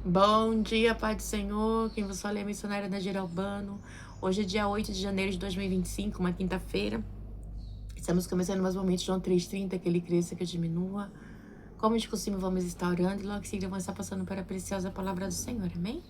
Bom dia, Pai do Senhor. Quem vos fala é a missionária Nadir Albano. Hoje é dia 8 de janeiro de 2025, uma quinta-feira. Estamos começando mais um momento, João 3,30, que ele cresça, que eu diminua. Como de costume, vamos estar orando e logo em seguida vamos estar passando para a preciosa palavra do Senhor, amém?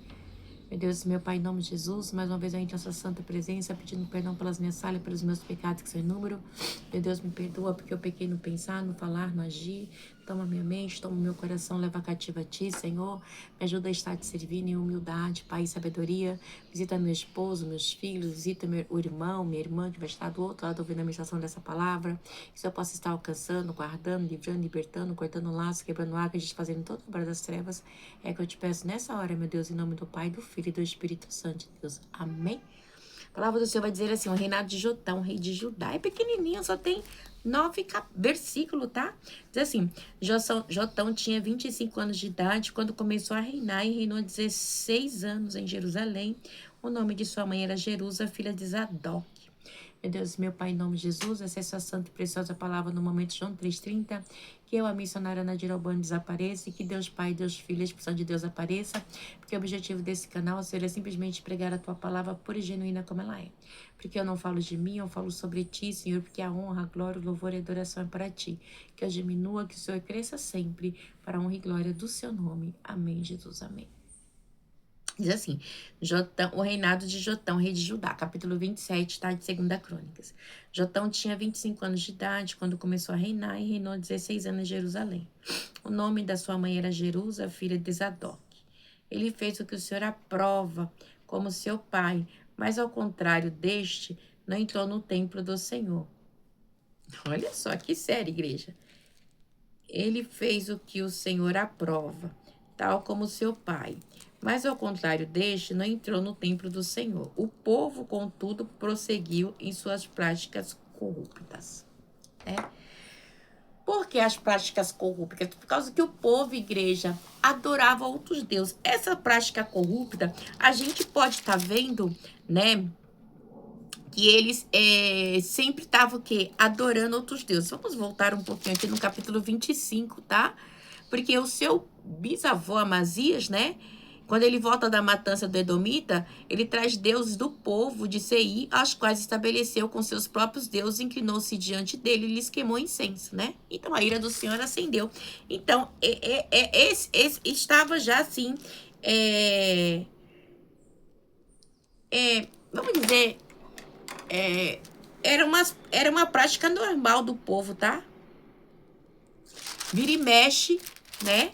Meu Deus, meu Pai, em nome de Jesus, mais uma vez eu entro em sua santa presença, pedindo perdão pelas minhas falhas, pelos meus pecados que são em número. Meu Deus, me perdoa porque eu pequei no pensar, no falar, no agir. Toma minha mente, toma meu coração, leva cativo a Ti, Senhor. Me ajuda a estar te servindo em humildade, Pai, e sabedoria. Visita meu esposo, meus filhos, visita o irmão, minha irmã que vai estar do outro lado ouvindo a ministração dessa palavra. Que eu possa estar alcançando, guardando, livrando, libertando, cortando laços, quebrando águas, desfazendo toda a obra das trevas. É que eu te peço nessa hora, meu Deus, em nome do Pai, do Filho e do Espírito Santo de Deus. Amém? A palavra do Senhor vai dizer assim, o reinado de Jotão, rei de Judá, é pequenininho, só tem 9 versículos, tá? Diz assim, Jotão tinha 25 anos de idade quando começou a reinar e reinou 16 anos em Jerusalém. O nome de sua mãe era Jerusa, filha de Zadok. Meu Deus, meu Pai, em nome de Jesus, essa é sua santa e preciosa palavra no momento João 3,30. Que eu, a missionária Nadir Albano, desapareça e que Deus Pai, Deus Filho, a expressão de Deus apareça. Porque o objetivo desse canal, Senhor, é simplesmente pregar a tua palavra pura e genuína como ela é. Porque eu não falo de mim, eu falo sobre ti, Senhor, porque a honra, a glória, o louvor e a adoração é para ti. Que eu diminua, que o Senhor cresça sempre para a honra e glória do seu nome. Amém, Jesus, amém. Diz assim, o reinado de Jotão, rei de Judá, capítulo 27, tá? De 2 Crônicas. Jotão tinha 25 anos de idade quando começou a reinar e reinou 16 anos em Jerusalém. O nome da sua mãe era Jerusa, filha de Zadok. Ele fez o que o Senhor aprova, como seu pai, mas ao contrário deste, não entrou no templo do Senhor. Olha só que sério, igreja. Ele fez o que o Senhor aprova, tal como seu pai. Mas, ao contrário deste, não entrou no templo do Senhor. O povo, contudo, prosseguiu em suas práticas corruptas. Por que as práticas corruptas? Por causa que o povo, igreja, adorava outros deuses. Essa prática corrupta, a gente pode estar vendo, né? Que eles sempre estavam o quê? Adorando outros deuses. Vamos voltar um pouquinho aqui no capítulo 25, tá? Porque o seu bisavô Amazias, né? Quando ele volta da matança do Edomita, ele traz deuses do povo de Seir, as quais estabeleceu com seus próprios deuses, inclinou-se diante dele e lhes queimou incenso, né? Então a ira do Senhor acendeu. Então, esse estava já assim, vamos dizer, era uma prática normal do povo, tá? Vira e mexe, né?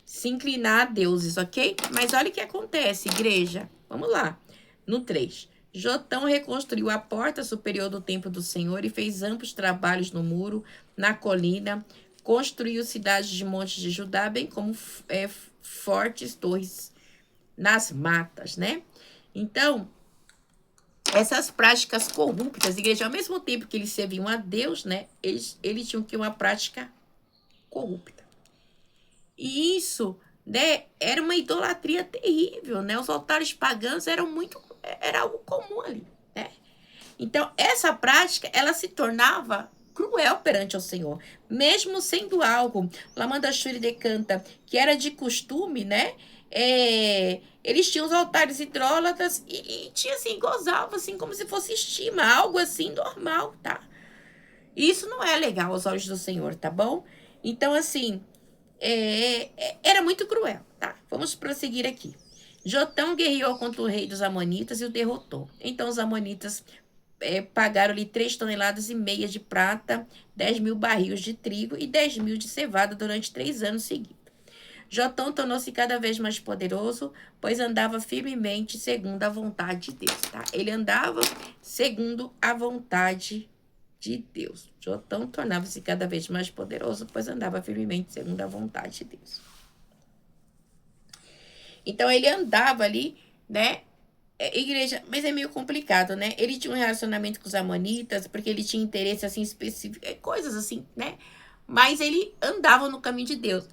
Se inclinar a deuses, ok? Mas olha o que acontece, igreja. Vamos lá. No 3. Jotão reconstruiu a porta superior do templo do Senhor e fez amplos trabalhos no muro, na colina. Construiu cidades de montes de Judá, bem como fortes torres nas matas, né? Então, essas práticas corruptas, igreja, ao mesmo tempo que eles serviam a Deus, né? Eles tinham que uma prática corrupta. E isso, né, era uma idolatria terrível, né? Os altares pagãos era algo comum ali, né? Então, essa prática, ela se tornava cruel perante o Senhor, mesmo sendo algo, Lamanda Shuri decanta, que era de costume, né? Eles tinham os altares idólatras e tinha assim, gozava assim como se fosse estima, algo assim normal, tá? Isso não é legal aos olhos do Senhor, tá bom? Então, assim, era muito cruel, tá? Vamos prosseguir aqui. Jotão guerreou contra o rei dos Amonitas e o derrotou. Então os Amonitas pagaram-lhe 3,5 toneladas de prata, 10.000 barris de trigo e 10.000 de cevada durante 3 anos seguidos. Jotão tornou-se cada vez mais poderoso, pois andava firmemente segundo a vontade de Deus, tá? Ele andava segundo a vontade de Deus. Jotão tornava-se cada vez mais poderoso, pois andava firmemente segundo a vontade de Deus. Então, ele andava ali, né? Igreja, mas é meio complicado, né? Ele tinha um relacionamento com os amonitas, porque ele tinha interesse, assim, específico, coisas assim, né? Mas ele andava no caminho de Deus.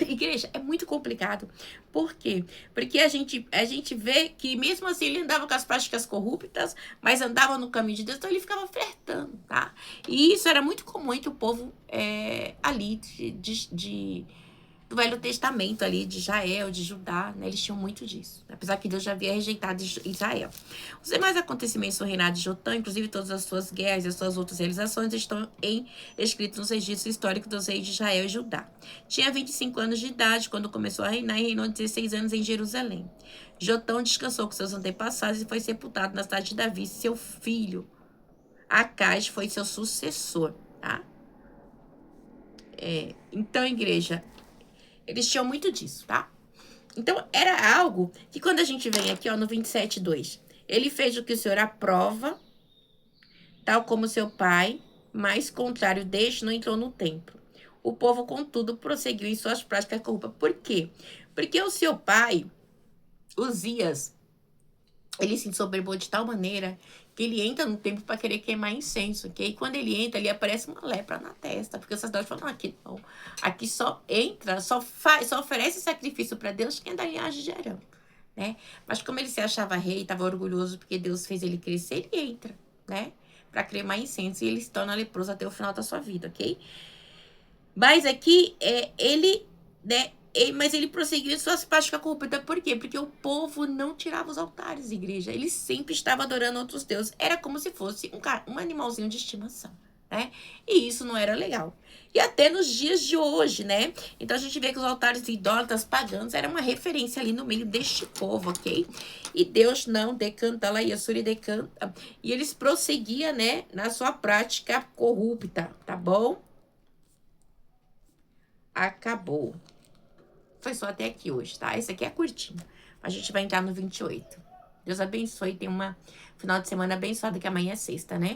Igreja, é muito complicado. Por quê? Porque a gente vê que mesmo assim ele andava com as práticas corruptas, mas andava no caminho de Deus, então ele ficava flertando, tá? E isso era muito comum entre o povo ali do Velho Testamento ali, de Israel, de Judá, né? Eles tinham muito disso, apesar que Deus já havia rejeitado Israel. Os demais acontecimentos do reinado de Jotão, inclusive todas as suas guerras e as suas outras realizações, estão escritos nos registros históricos dos reis de Israel e Judá. Tinha 25 anos de idade quando começou a reinar e reinou 16 anos em Jerusalém. Jotão descansou com seus antepassados e foi sepultado na cidade de Davi. Seu filho, Acaz, foi seu sucessor, tá? Então, igreja, eles tinham muito disso, tá? Então, era algo que quando a gente vem aqui, ó, no 27:2, ele fez o que o Senhor aprova, tal como seu pai, mas contrário deste, não entrou no templo. O povo, contudo, prosseguiu em suas práticas corruptas. Por quê? Porque o seu pai, Uzias, ele se ensoberbou de tal maneira que ele entra no templo para querer queimar incenso, ok? E quando ele entra, ali aparece uma lepra na testa, porque os sacerdotes falam, não, aqui não. Aqui só entra, só oferece sacrifício para Deus quem é da linhagem de Arão, né? Mas como ele se achava rei, estava orgulhoso porque Deus fez ele crescer, ele entra, né? Para queimar incenso e ele se torna leproso até o final da sua vida, ok? Mas aqui, ele, né? Mas ele prosseguiu em suas práticas corruptas. Por quê? Porque o povo não tirava os altares, igreja. Ele sempre estava adorando outros deuses. Era como se fosse um animalzinho de estimação, né? E isso não era legal. E até nos dias de hoje, né? Então a gente vê que os altares idólatras pagãos eram uma referência ali no meio deste povo, ok? E Deus não decanta lá, Yasuri decanta. E eles prosseguiam, né? Na sua prática corrupta, tá bom? Acabou. Foi só até aqui hoje, tá? Esse aqui é curtinho. A gente vai entrar no 28. Deus abençoe. Tem uma final de semana abençoada, que amanhã é sexta, né?